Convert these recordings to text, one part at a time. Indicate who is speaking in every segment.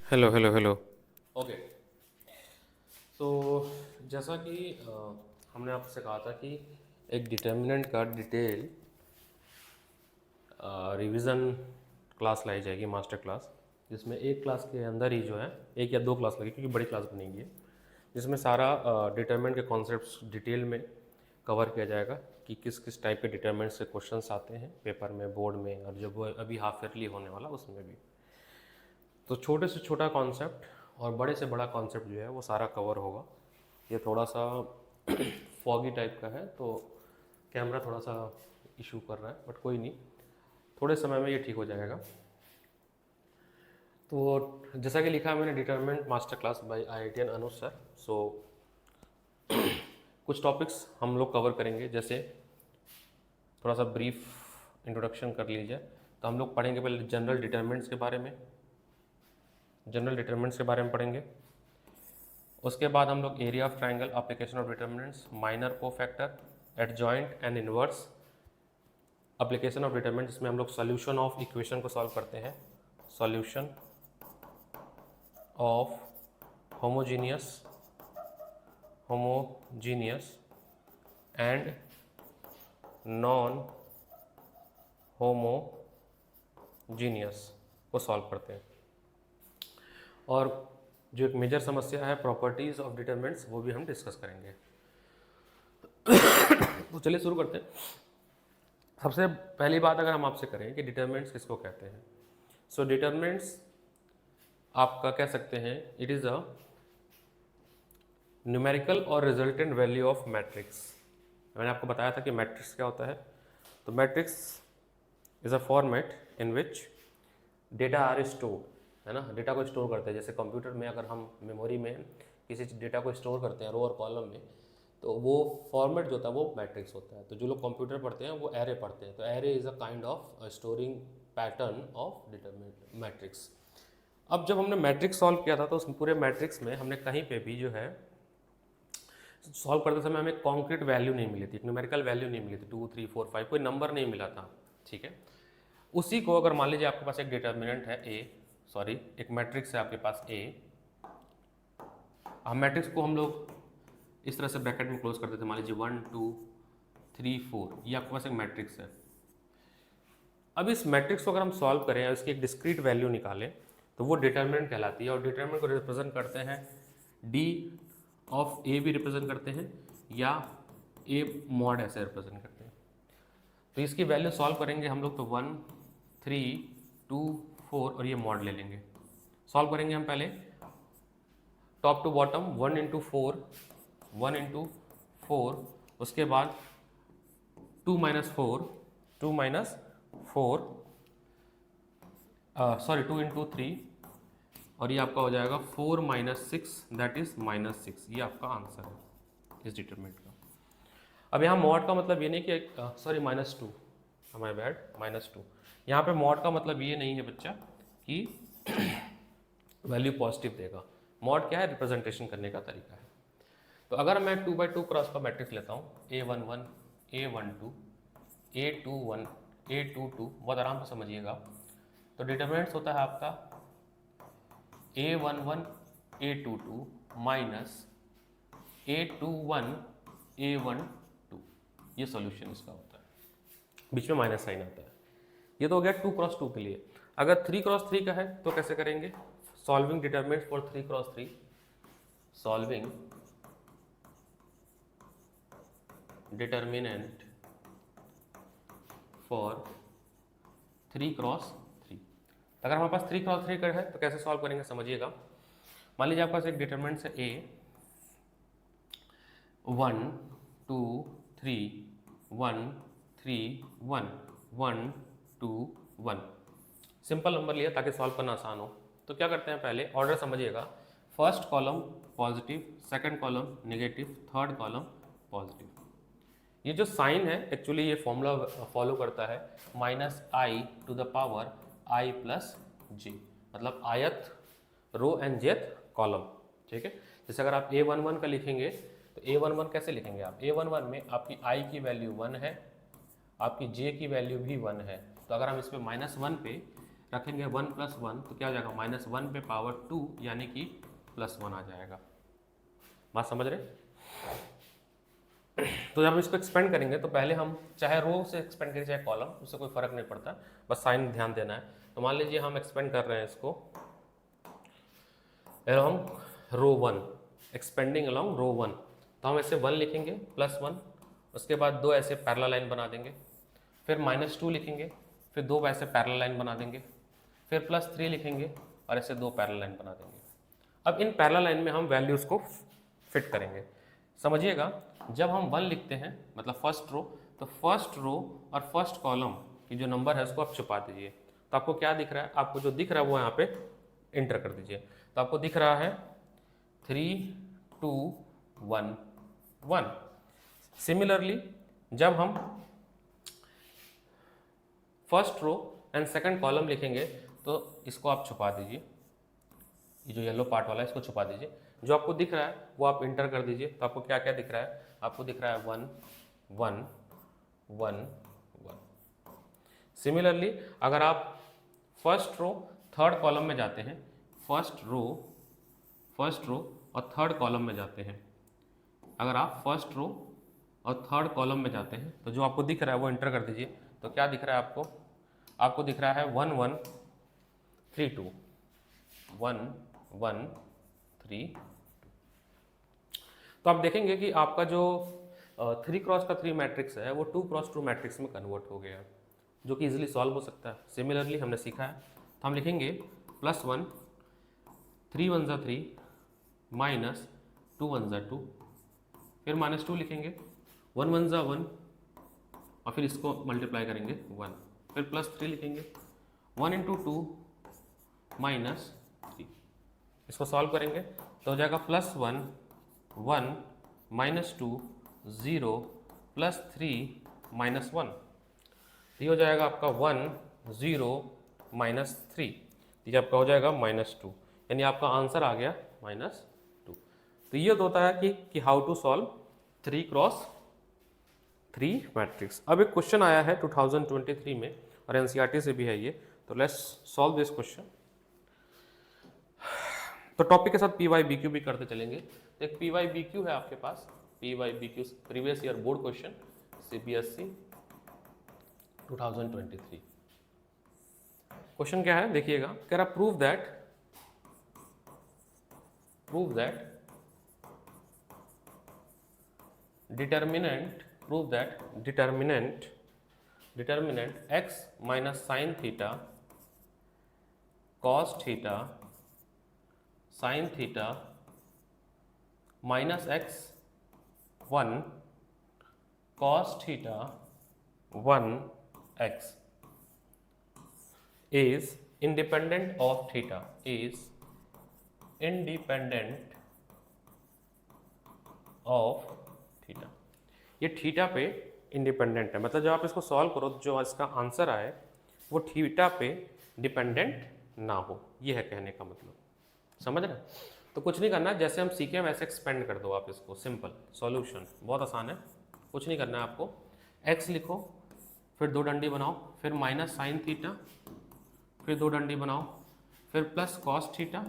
Speaker 1: Hello hello hello.
Speaker 2: Okay. सो जैसा कि हमने आपसे कहा था कि एक डिटर्मिनेंट का डिटेल रिवीजन क्लास लाई जाएगी, मास्टर क्लास, जिसमें एक क्लास के अंदर ही जो है एक या दो क्लास लगेगी क्योंकि बड़ी क्लास बनेगी है, जिसमें सारा डिटर्मिनेंट के कॉन्सेप्ट्स डिटेल में कवर किया जाएगा कि किस किस टाइप के डिटर्मिनेंट से क्वेश्चंस आते हैं पेपर में, बोर्ड में, और जब वो अभी हाफ ईयरली होने वाला उसमें भी। तो छोटे से छोटा कॉन्सेप्ट और बड़े से बड़ा कॉन्सेप्ट जो है वो सारा कवर होगा। ये थोड़ा सा फॉगी टाइप का है तो कैमरा थोड़ा सा इशू कर रहा है, बट कोई नहीं, थोड़े समय में ये ठीक हो जाएगा। तो जैसा कि लिखा है मैंने, determinant master class by IITian Anuj sir. So कुछ टॉपिक्स हम लोग कवर करेंगे, जैसे थोड़ा सा ब्रीफ इंट्रोडक्शन कर लीजिए। तो हम लोग पढ़ेंगे पहले जनरल डिटरमिनेंट्स के बारे में, जनरल डिटरमिनेंट्स के बारे में पढ़ेंगे। उसके बाद हम लोग area of triangle, application of determinants, minor cofactor, adjoint and inverse, application of determinant, जिसमें हम लोग सॉल्यूशन ऑफ इक्वेशन को सॉल्व करते हैं, solution of homogeneous homogeneous and non homogeneous को सॉल्व करते हैं। और जो एक मेजर समस्या है प्रॉपर्टीज ऑफ डिटरमिनेंट्स, वो भी हम डिस्कस करेंगे। तो चलिए शुरू करते हैं। सबसे पहली बात अगर हम आपसे करें कि डिटरमिनेंट्स किसको कहते हैं, सो डिटरमिनेंट्स आपका कह सकते हैं इट इज़ अ न्यूमेरिकल और रिजल्टेंट वैल्यू ऑफ मैट्रिक्स। मैंने आपको बताया था कि मैट्रिक्स क्या होता है। तो matrix is a format in which data are stored, है ना, डेटा को स्टोर करते हैं। जैसे कंप्यूटर में अगर हम मेमोरी में किसी डेटा को स्टोर करते हैं रो और कॉलम में, तो वो फॉर्मेट जो होता है वो मैट्रिक्स होता है। तो जो लोग कंप्यूटर पढ़ते हैं वो एरे पढ़ते हैं, तो array is a kind of storing pattern of determinant matrix. अब जब हमने मैट्रिक्स सॉल्व किया था तो उस पूरे मैट्रिक्स में हमने कहीं पे भी जो है सॉल्व करते समय हमें कॉन्क्रीट वैल्यू नहीं मिली थी, न्यूमेरिकल वैल्यू नहीं मिली थी, 2 3 4 5 कोई नंबर नहीं मिला था। ठीक है, उसी को अगर मान लीजिए आपके पास एक डिटर्मिनेंट है ए, सॉरी एक मैट्रिक्स है आपके पास ए, हम मैट्रिक्स को हम लोग इस तरह से ब्रैकेट में क्लोज करते थे, मान लीजिए 1 2 3 4, ये आपके पास एक मैट्रिक्स है। अब इस मैट्रिक्स को अगर हम सॉल्व करें और इसकी एक डिस्क्रीट वैल्यू निकालें तो वो डिटर्मिनेंट कहलाती है। और डिटर्मिनेंट को रिप्रेजेंट करते हैं डी ऑफ ए भी रिप्रेजेंट करते हैं, या ए मॉड ऐसे रिप्रेजेंट करते हैं। तो इसकी वैल्यू सॉल्व करेंगे हम लोग तो 1 3 2 4 और ये मॉड ले लेंगे। सॉल्व करेंगे हम पहले top to bottom, 1 into 4, 1 into 4, उसके बाद 2 माइनस 4, 2 माइनस 4, सॉरी 2 इंटू 3, और ये आपका हो जाएगा 4 माइनस 6, दैट इज माइनस 6। ये आपका आंसर है इस डिटरमिनेंट का। अब यहाँ मॉड का मतलब ये नहीं कि sorry minus 2, my bad, minus 2। यहाँ पे मॉड का मतलब ये नहीं है बच्चा कि वैल्यू पॉजिटिव देगा। मॉड क्या है, रिप्रेजेंटेशन करने का तरीका है। तो अगर मैं 2 by 2 क्रॉस का मैट्रिक्स लेता हूँ, A11 A12 A21 A22, बहुत आराम से समझिएगा। तो डिटरमिनेंट्स होता है आपका A11 A22 minus A21 A12, ये सॉल्यूशन इसका होता है, बीच में माइनस साइन आता है। ये तो हो गया 2 क्रॉस 2 के लिए। अगर 3 क्रॉस 3 का है तो कैसे करेंगे, solving determinants for 3 cross 3, solving determinant for 3 cross 3। अगर हमारे पास 3 क्रॉस 3 का है तो कैसे सॉल्व करेंगे समझिएगा। मान लीजिए आपके पास एक डिटरमिनेंट है ए 1 2 3 1 3 1 1 2 1, सिंपल नंबर लिया ताकि सॉल्व करना आसान हो। तो क्या करते हैं, पहले ऑर्डर समझिएगा। First column positive, second column negative, third column positive. ये जो साइन है एक्चुअली ये फॉर्मूला फॉलो करता है -i⁻i+j, मतलब आयत रो एंड जेथ कॉलम। ठीक है, जैसे अगर आप A11 का लिखेंगे तो A11 कैसे लिखेंगे आप, A11 में आपकी i की वैल्यू 1 है, आपकी j की वैल्यू भी 1 है। तो अगर हम इस पर -1 पे रखेंगे 1 + 1 तो क्या हो जाएगा -1 पे पावर 2 यानी कि +1 आ जाएगा। बात समझ रहे? तो जब हम इसको एक्सपेंड करेंगे तो पहले हम चाहे रो से एक्सपेंड करें चाहे कॉलम, उससे कोई फर्क नहीं पड़ता, बस साइन ध्यान देना है। तो मान लीजिए हम एक्सपेंड कर रहे हैं इसको अलोंग रो 1, एक्सपेंडिंग अलोंग रो 1, तो हम ऐसे 1 लिखेंगे +1, उसके बाद 2 ऐसे पैरेलल लाइन बना देंगे, फिर -2 लिखेंगे, फिर 2 ऐसे पैरेलल लाइन बना देंगे, फिर +3 लिखेंगे और ऐसे 2 पैरेलल लाइन बना देंगे। अब इन पैरेलल लाइन में हम वैल्यूज़ को फिट करेंगे। समझिएगा, जब हम 1 लिखते हैं मतलब फर्स्ट रो, तो फर्स्ट रो और फर्स्ट कॉलम की जो नंबर है उसको आप छुपा दीजिए। तो आपको क्या दिख रहा है? आपको जो दिख रहा है वो यहाँ पे इंटर कर दीजिए। तो आपको दिख रहा है 3 2 1 1। सिमिलरली जब हम first row and second column लिखेंगे तो इसको आप छुपा दीजिए, ये जो येलो पार्ट वाला है इसको छुपा दीजिए। जो आपको दिख रहा है वो आप इंटर कर दीजिए। तो आपको क्या क्या दिख रहा है? आपको दिख रहा है 1 1 1 1। सिमिलरली अगर आप फर्स्ट रो थर्ड कॉलम में जाते हैं, फर्स्ट रो और थर्ड कॉलम में जाते हैं, अगर आप फर्स्ट रो और थर्ड कॉलम में जाते हैं तो जो आपको दिख रहा है वो इंटर कर दीजिए। तो क्या दिख रहा है आपको? आपको दिख रहा है 1 1 3 2 1 1 3 2। तो आप देखेंगे कि आपका जो 3x3 मैट्रिक्स है वो 2x2 मैट्रिक्स में कन्वर्ट हो गया, जो कि इजीली सॉल्व हो सकता है। सिमिलरली हमने सीखा है, तो हम लिखेंगे +1 3 1 ज़ा 3 -2 1 ज़ा 2, फिर -2 लिखेंगे, 1 1 ज़ा 1 और फिर इसको मल्टीप्लाई करेंगे 1, फिर +3 लिखेंगे, 1 × 2 -3। इसको सॉल्व करेंगे तो हो जाएगा +1 1 -2 0 +3 -1। ये हो जाएगा आपका 1 0 -3, ये आपका हो जाएगा -2, यानी आपका आंसर आ गया -2। तो ये होता है कि how to solve 3x3 matrix. अब एक क्वेश्चन आया है 2023 में और एनसीईआरटी से भी है ये, तो लेट्स सॉल्व दिस क्वेश्चन। तो टॉपिक के साथ PYBQ भी करते चलेंगे। तो एक PYBQ है आपके पास, PYBQ previous year board question CBSE 2023। Question क्या है देखिएगा, कह रहा prove that determinant x minus sin theta cos theta sin theta minus x 1 cos theta 1 x is independent of theta, is independent of theta. ये theta पे independent है, मतलब जब आप इसको सॉल्व करो जो इसका आंसर आए वो थीटा पे डिपेंडेंट ना हो, ये है कहने का मतलब। समझ रहे? तो कुछ नहीं करना, जैसे हम सीखे वैसे एक्सपेंड कर दो आप इसको, सिंपल सॉल्यूशन बहुत आसान है। कुछ नहीं करना है आपको, x लिखो, फिर 2 डंडी बनाओ, फिर माइनस साइन थीटा, फिर 2 डंडी बनाओ, फिर प्लस कॉस थीटा,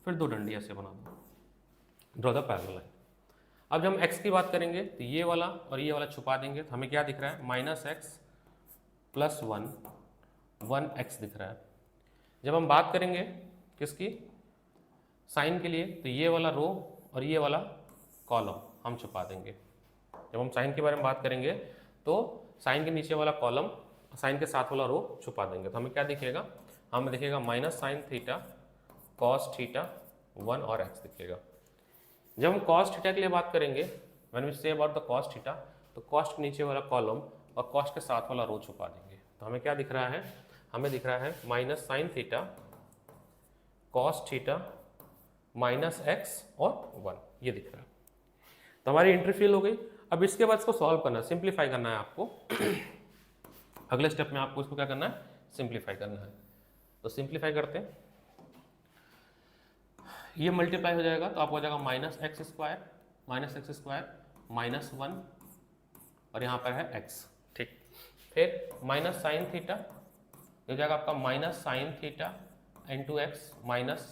Speaker 2: फिर 2 डंडी ऐसे बना दो, ड्रॉ द पैरेलल लाइन। अब जब हम x की बात करेंगे तो ये वाला और ये वाला छुपा देंगे, तो हमें क्या दिख रहा है? -x + 1 1x दिख रहा है। जब हम बात करेंगे किसकी? साइन के लिए, तो ये वाला रो और ये वाला कॉलम हम छुपा देंगे। जब हम साइन के बारे में बात करेंगे तो साइन के नीचे वाला कॉलम, साइन के साथ वाला रो छुपा देंगे, तो हमें क्या दिखेगा? हमें दिखेगा minus sine theta cos theta 1 और x दिखेगा। जब हम कॉस थीटा के लिए बात करेंगे, when we say about the cos theta, तो कॉस्ट के नीचे वाला कॉलम और कॉस्ट के साथ वाला रो छुपा देंगे, तो हमें क्या दिख रहा है? हमें दिख रहा है minus sine theta cos theta -x और 1, ये दिख रहा है। तो हमारी एंट्री फिल हो गई। अब इसके बाद इसको सॉल्व करना है, सिंप्लीफाई करना है आपको। अगले स्टेप में आपको इसको क्या करना है? सिंप्लीफाई करना है। तो सिंप्लीफाई करते हैं, ये मल्टीप्लाई हो जाएगा तो आपको हो जाएगा -x² -1 और यहाँ पर है x, ठीक। फिर माइनस साइन थीटा ये हो जाएगा आपका minus sine theta into x minus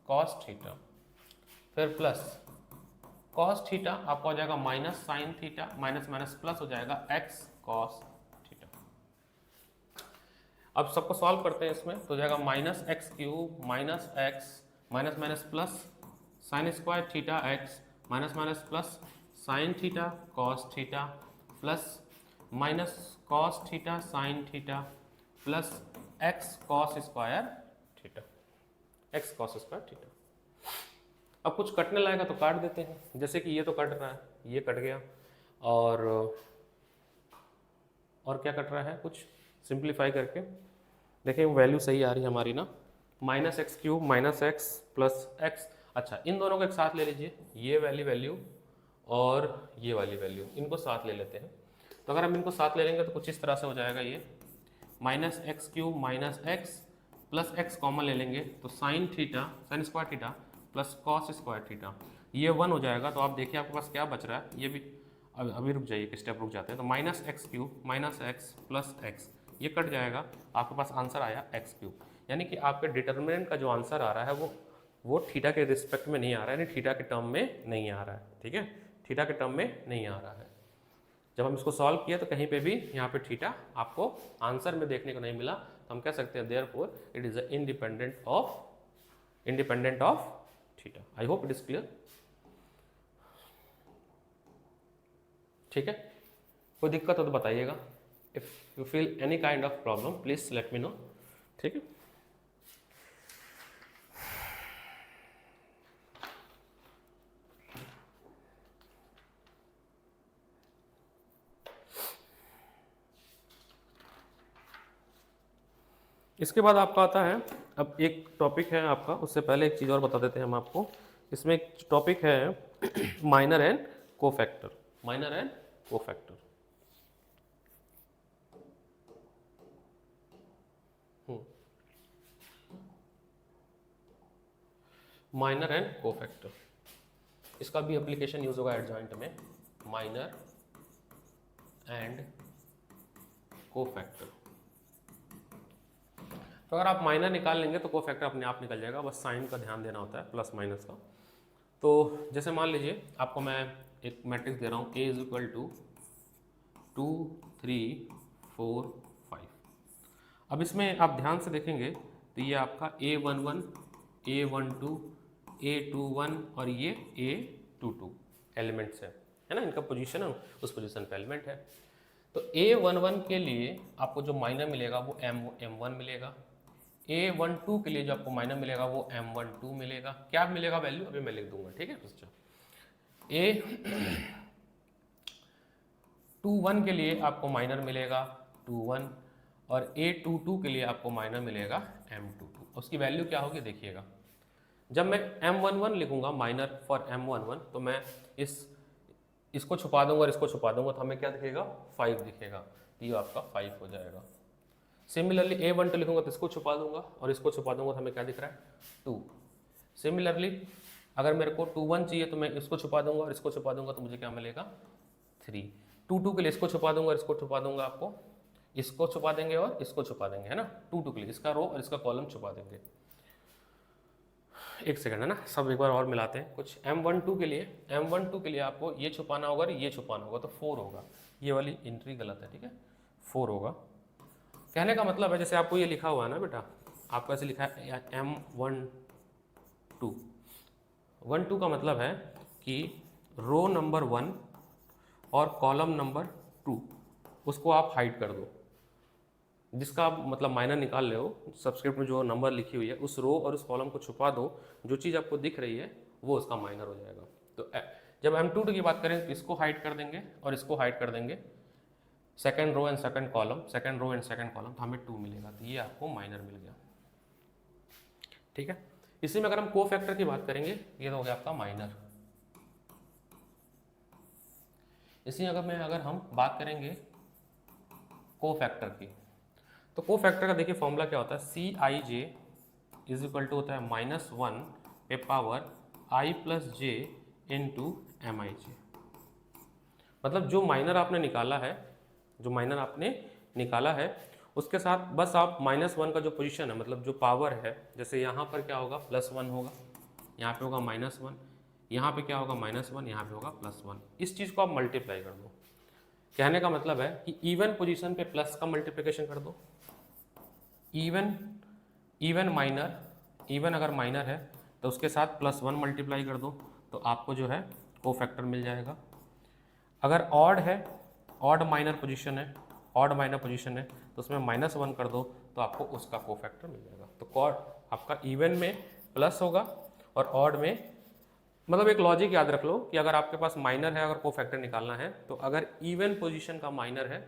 Speaker 2: cos theta, फिर प्लस कॉस थीटा आपका हो जाएगा minus sine theta, minus minus plus हो जाएगा एक्स कॉस थीटा। अब सबको सॉल्व करते हैं इसमें, तो हो जाएगा minus x cube minus x minus minus plus sine square theta x minus minus plus sine theta cos theta plus minus cos theta sine theta plus x cos square theta, x cos square theta. अब कुछ कटने लायक तो काट देते हैं, जैसे कि ये तो कट रहा है, ये कट गया, और क्या कट रहा है, कुछ सिंप्लीफाई करके देखिए वो वैल्यू सही आ रही है हमारी ना, minus x cube minus x plus x. अच्छा, इन दोनों को एक साथ ले लीजिए, ये वाली वैल्यू और ये वाली वैल्यू, इनको साथ ले लेते हैं। तो अगर हम इनको साथ ले लेंगे तो कुछ इस तरह से हो जाएगा, ये minus x cube minus x plus x common ले लेंगे तो sine theta sine square theta plus cos square theta, ये 1 हो जाएगा। तो आप देखिए आपके पास क्या बच रहा है, ये भी अभी रुक जाइए, एक स्टेप रुक जाते हैं। तो minus x cube minus x plus x, ये कट जाएगा, आपके पास आंसर आया एक्स क्यूब। यानी कि आपके डिटर्मिनेंट का जो आंसर आ रहा है वो थीटा के रिस्पेक्ट में नहीं आ रहा है, यानी थीटा के टर्म में नहीं आ रहा है। ठीक है, थीटा के टर्म में नहीं आ रहा है। जब हम इसको सॉल्व किया तो कहीं पे भी यहाँ पे थीटा आपको आंसर में देखने को नहीं मिला, तो हम कह सकते हैं therefore it is independent of theta. I hope it is clear. ठीक है, कोई दिक्कत हो तो बताइएगा। If you feel any kind of problem please let me know. ठीक है, इसके बाद आपका आता है, अब एक टॉपिक है आपका, उससे पहले एक चीज़ और बता देते हैं हम आपको। इसमें एक टॉपिक है minor and cofactor. Minor and cofactor, minor and cofactor, इसका भी एप्लीकेशन यूज होगा एडजॉइंट में, माइनर एंड कोफैक्टर। तो अगर आप माइनर निकाल लेंगे तो कोफैक्टर अपने आप निकल जाएगा, बस साइन का ध्यान देना होता है, प्लस माइनस का। तो जैसे मान लीजिए आपको मैं एक मैट्रिक्स दे रहा हूँ, A इज इक्वल टू 2 3 4 5। अब इसमें आप ध्यान से देखेंगे तो ये आपका A11 A12 A21 और ये A22 एलिमेंट्स है ना, इनका पोजीशन है उस पोजीशन पे एलिमेंट है। तो A11 के लिए आपको जो माइनर मिलेगा वो M1 मिलेगा, A12 के लिए जो आपको माइनर मिलेगा वो M12 मिलेगा। क्या मिलेगा वैल्यू अभी मैं लिख दूंगा, ठीक है। A21 के लिए आपको माइनर मिलेगा 21 और A22 के लिए आपको माइनर मिलेगा M22। उसकी वैल्यू क्या होगी देखिएगा, जब मैं M11 लिखूंगा माइनर फॉर M11 तो मैं इसको छुपा दूंगा और इसको छुपा दूंगा तो हमें क्या दिखेगा 5 दिखेगा, ये आपका 5 हो जाएगा। सिमिलरली A12 लिखूंगा तो इसको छुपा दूंगा और इसको छुपा दूंगा तो हमें क्या दिख रहा है 2। सिमिलरली अगर मेरे को 21 चाहिए तो मैं इसको छुपा दूंगा और इसको छुपा दूंगा तो मुझे क्या मिलेगा 3। 22 के लिए इसको छुपा दूंगा और इसको छुपा दूंगा, आपको इसको छुपा देंगे और इसको छुपा देंगे, है ना। 22 के लिए इसका रो और इसका कॉलम छुपा देंगे। एक सेकंड, है ना, सब एक बार और मिलाते हैं कुछ। M12 के लिए आपको ये छुपाना होगा और ये छुपाना होगा तो 4 होगा। ये वाली एंट्री गलत है, ठीक है, 4 होगा। कहने का मतलब है जैसे आपको ये लिखा हुआ है ना बेटा, आपको ऐसे लिखा है M12 12 का मतलब है कि रो नंबर 1 और कॉलम नंबर 2 उसको आप हाइड कर दो, जिसका आप मतलब माइनर निकाल ले हो, सबस्क्रिप्ट में जो नंबर लिखी हुई है उस रो और उस कॉलम को छुपा दो, जो चीज़ आपको दिख रही है वो उसका माइनर हो जाएगा। तो जब M22 की बात करें तो इसको हाइड कर देंगे और इसको हाइड कर देंगे, second row and second column, second row and second column, तो हमें 2 मिलेगा, तो ये आपको माइनर मिल गया, ठीक है। इसी में अगर हम कोफैक्टर की बात करेंगे, ये तो हो गया आपका माइनर। इसी अगर हम बात करेंगे कोफैक्टर की, तो कोफैक्टर का देखिए फॉर्मूला क्या होता है, CIJ इज इक्वल टू होता है -1 पे power I + J into MIJ। मतलब जो माइनर आपने निकाला है उसके साथ बस आप -1 का जो पोजीशन है, मतलब जो पावर है, जैसे यहाँ पर क्या होगा +1 होगा, यहाँ पे होगा -1, यहाँ पे क्या होगा -1, यहाँ पे होगा +1। इस चीज़ को आप मल्टीप्लाई कर दो। कहने का मतलब है कि इवन पोजीशन पे प्लस का मल्टीप्लिकेशन कर दो, इवन माइनर, इवन अगर माइनर है तो उसके साथ +1 मल्टीप्लाई कर दो, तो आपको जो है कोफैक्टर मिल जाएगा। अगर ऑड है, ऑड माइनर पोजीशन है, ऑड माइनर पोजीशन है तो उसमें -1 कर दो तो आपको उसका कोफैक्टर मिल जाएगा। तो कॉड आपका इवन में प्लस होगा और ऑड में, मतलब एक लॉजिक याद रख लो कि अगर आपके पास माइनर है, अगर कोफैक्टर निकालना है तो अगर इवन पोजीशन का माइनर है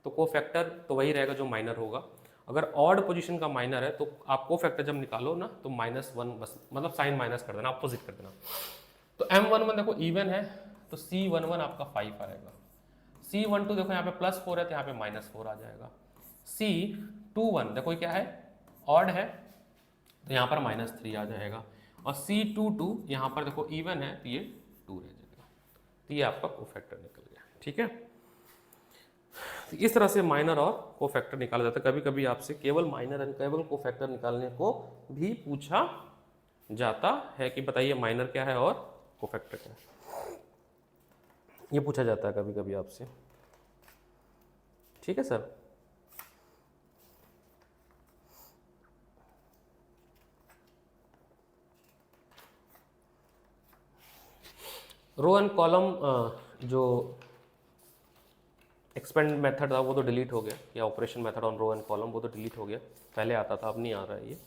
Speaker 2: तो कोफैक्टर तो वही रहेगा जो माइनर होगा। अगर ऑड पोजीशन का माइनर है तो आप कोफैक्टर जब निकालो ना तो -1 बस, मतलब साइन माइनस कर देना, अपोजिट कर देना। तो M11 देखो इवन है तो C11 आपका 5 आएगा। C12 देखो यहाँ पे +4 है तो यहाँ पे -4 आ जाएगा। C21 देखो क्या है, ऑड है तो यहाँ पर -3 आ जाएगा। और C22 यहाँ पर देखो इवन है तो ये 2 रह जाएगा। तो ये आपका कोफैक्टर निकल गया, ठीक है। तो इस तरह से माइनर और कोफैक्टर निकाला जाता है। कभी कभी आपसे केवल माइनर एंड केवल कोफैक्टर निकालने को भी पूछा जाता है कि बताइए माइनर क्या है और कोफैक्टर क्या है, ये पूछा जाता है कभी कभी आपसे, ठीक है सर। रो एंड कॉलम जो एक्सपेंड मेथड था वो तो डिलीट हो गया, या operation method on row and column वो तो डिलीट हो गया, पहले आता था, अब नहीं आ रहा है ये।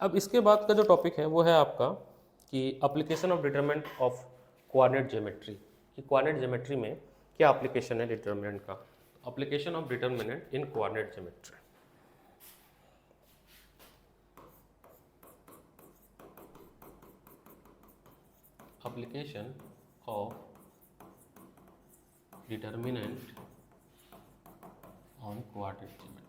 Speaker 2: अब इसके बाद का जो टॉपिक है वो है आपका कि application of determinant of coordinate geometry, कि कोऑर्डिनेट ज्योमेट्री में क्या एप्लीकेशन है डिटरमिनेंट का। Application of determinant in coordinate geometry. Application of determinant on coordinate geometry.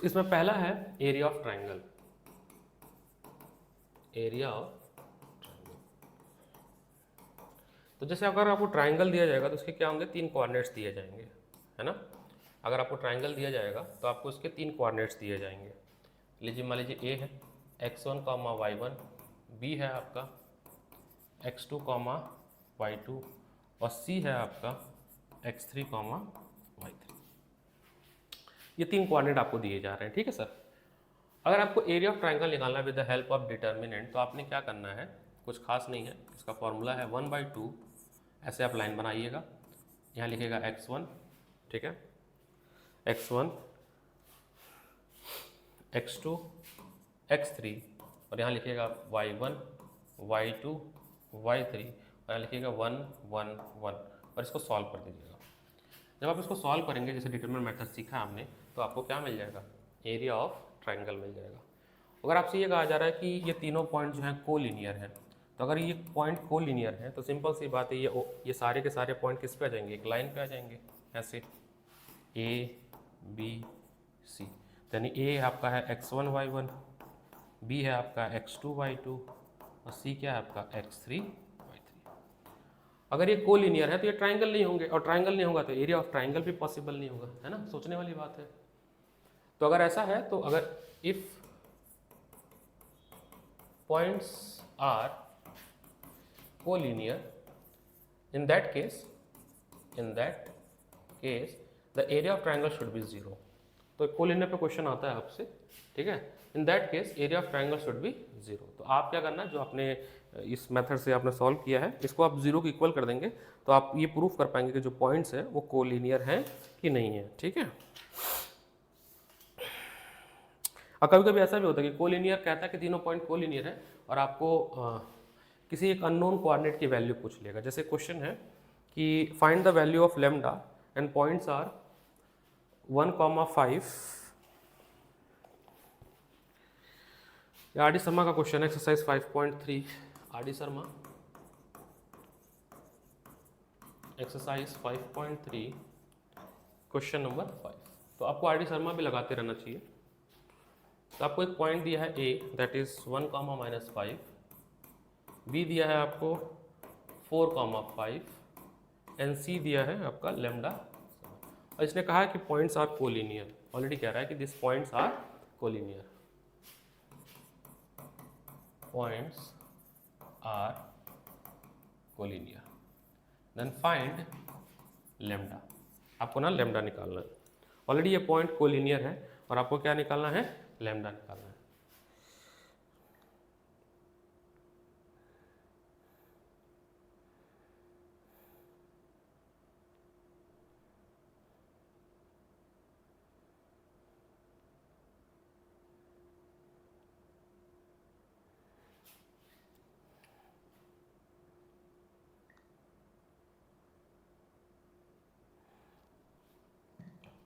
Speaker 2: इसमें पहला है area of triangle, area of triangle. तो जैसे अगर आपको ट्राइंगल दिया जाएगा तो उसके क्या होंगे, 3 कोऑर्डिनेट्स दिए जाएंगे, है ना। अगर आपको ट्राइंगल दिया जाएगा तो आपको उसके 3 कोऑर्डिनेट्स दिए जाएंगे। लीजिए मान लीजिए A है x1, y1, B है आपका x2, y2 और C है आपका x3, y3। ये 3 कोऑर्डिनेट आपको दिए जा रहे हैं, ठीक है सर। अगर आपको एरिया ऑफ ट्राइंगल निकालना है with the help of determinant तो आपने क्या करना है, कुछ खास नहीं है, इसका फॉर्मूला है 1/2। ऐसे आप लाइन बनाइएगा, यहाँ लिखेगा x1, ठीक है, x1, x2, x3 और यहाँ लिखिएगा y1, y2, y3 और यहाँ लिखिएगा 1, 1, 1 और इसको सॉल्व कर दीजिएगा। जब आप इसको सॉल्व करेंगे, जैसे डिटरमिनेंट मेथड सीखा हमने, तो आपको क्या मिल जाएगा, एरिया ऑफ ट्राइंगल मिल जाएगा। अगर आपसे ये कहा जा रहा है कि ये तीनों पॉइंट जो हैं कोलिनियर हैं, तो अगर ये पॉइंट कोलिनियर है तो सिंपल सी बात है, ये सारे के सारे पॉइंट किस पे आ जाएंगे, एक लाइन पे आ जाएंगे ऐसे A, B, C। यानी A आपका है x1, y1, B है आपका x2, y2 और C क्या है आपका x3, y3। अगर ये कोलिनियर है तो ये ट्राइंगल नहीं होंगे, और ट्राइंगल नहीं होगा तो एरिया ऑफ ट्राइंगल भी पॉसिबल नहीं होगा, है ना, सोचने वाली बात है। तो अगर ऐसा है तो अगर if points are collinear, in that case the area of triangle should be 0। तो कोलिनियर पे क्वेश्चन आता है आपसे, ठीक है। In that case area of triangle should be 0। तो आप क्या करना है, जो आपने इस मेथड से आपने सॉल्व किया है इसको आप 0 की इक्वल कर देंगे तो आप ये प्रूफ कर पाएंगे कि जो पॉइंट्स है वो कोलिनियर हैं कि नहीं है, ठीक है। और कभी कभी ऐसा भी होता है कि कोलिनियर कहता है कि तीनों पॉइंट कोलिनियर है और आपको किसी एक अननोन कोऑर्डिनेट की वैल्यू पूछ लेगा। जैसे क्वेश्चन है कि find the value of lambda and points are 1,5। R D Sharma का क्वेश्चन है, exercise 5.3 R D. Sharma exercise 5.3 question number 5। तो आपको आर.डी. शर्मा भी लगाते रहना चाहिए। तो आपको एक पॉइंट दिया है ए दैट इज 1, -5, बी दिया है आपको 4, 5 एंड सी दिया है आपका लेमडा। और इसने कहा है कि पॉइंट्स आर कोलिनियर, ऑलरेडी कह रहा है कि this points are collinear, points are collinear, then find lambda. आपको ना लेमडा निकालना है। ऑलरेडी ये पॉइंट कोलिनियर है और आपको क्या निकालना है, लेमडा निकालना है।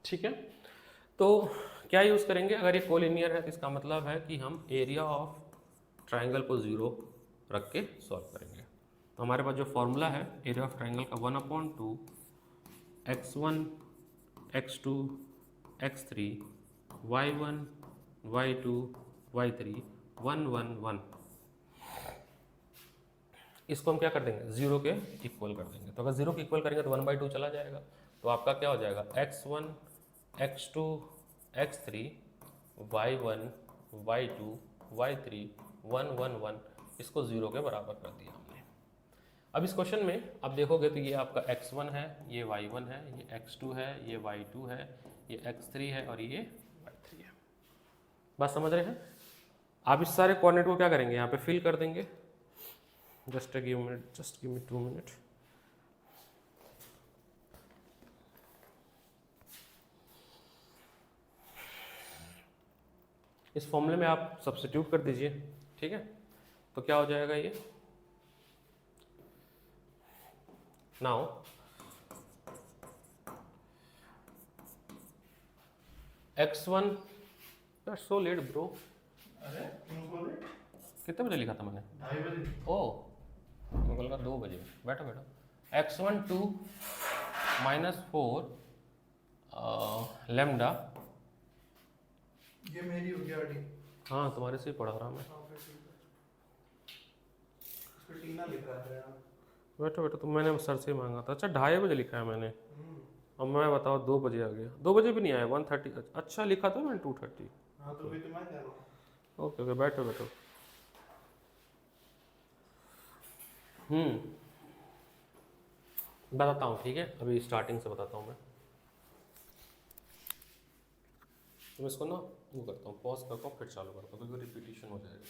Speaker 2: ठीक है, तो क्या यूज़ करेंगे, अगर ये कोलिनियर है तो इसका मतलब है कि हम एरिया ऑफ ट्राइंगल को 0 रख के सॉल्व करेंगे। तो हमारे पास जो फॉर्मूला है एरिया ऑफ ट्राइंगल का 1/2 x1 x2 x3 y1 y2 y3 1 1 1, इसको हम क्या कर देंगे, 0 के इक्वल कर देंगे। तो अगर 0 के इक्वल करेंगे तो 1/2 चला जाएगा। तो आपका क्या हो जाएगा, x1 x2 x3 y1 y2 y3 1 1 1, इसको 0 के बराबर कर दिया हमने। अब इस क्वेश्चन में आप देखोगे तो ये आपका x1 है, ये y1 है, ये x2 है, ये y2 है, ये x3 है और ये y3 है। बात समझ रहे हैं? आप इस सारे कोऑर्डिनेट को क्या करेंगे, यहाँ पे फिल कर देंगे। Just give me 2 minute. इस फॉर्मूले में आप सब्स्टिट्यूट कर दीजिए, ठीक है। तो क्या हो जाएगा ये, now x1, that's so let bro.
Speaker 1: अरे क्यों लेट?
Speaker 2: कितने बजे लिखा था मैंने?
Speaker 1: 2:30 बजे।
Speaker 2: ओ मैं बोल रहा 2 बजे। बैठो बैठो। x1 2 -4 lambda.
Speaker 1: ये मेरी हो गया आईडी।
Speaker 2: हाँ तुम्हारे से ही पढ़ा रहा मैं।
Speaker 1: हाँ, फिर ठीक है। इस पे टीना लिखा है यार।
Speaker 2: बैठो बैठो, तो मैंने सर से मांगा था। अच्छा 2:30 बजे लिखा है मैंने,
Speaker 1: हम्म।
Speaker 2: अब मैं बताओ 2 बजे आ गया। 2 बजे भी नहीं आया, 1:30। अच्छा लिखा था मैंने 2:30।
Speaker 1: हाँ तो भी तो मैं कह रहा हूँ।
Speaker 2: ओके ओके, बैठो बैठो। बताता हूँ, ठीक है। अभी स्टार्टिंग से बताता हूँ मैं। तो मैं इसको ना वो करता हूँ, पॉज करता हूँ फिर चालू करता हूँ क्योंकि रिपीटिशन हो जाएगा।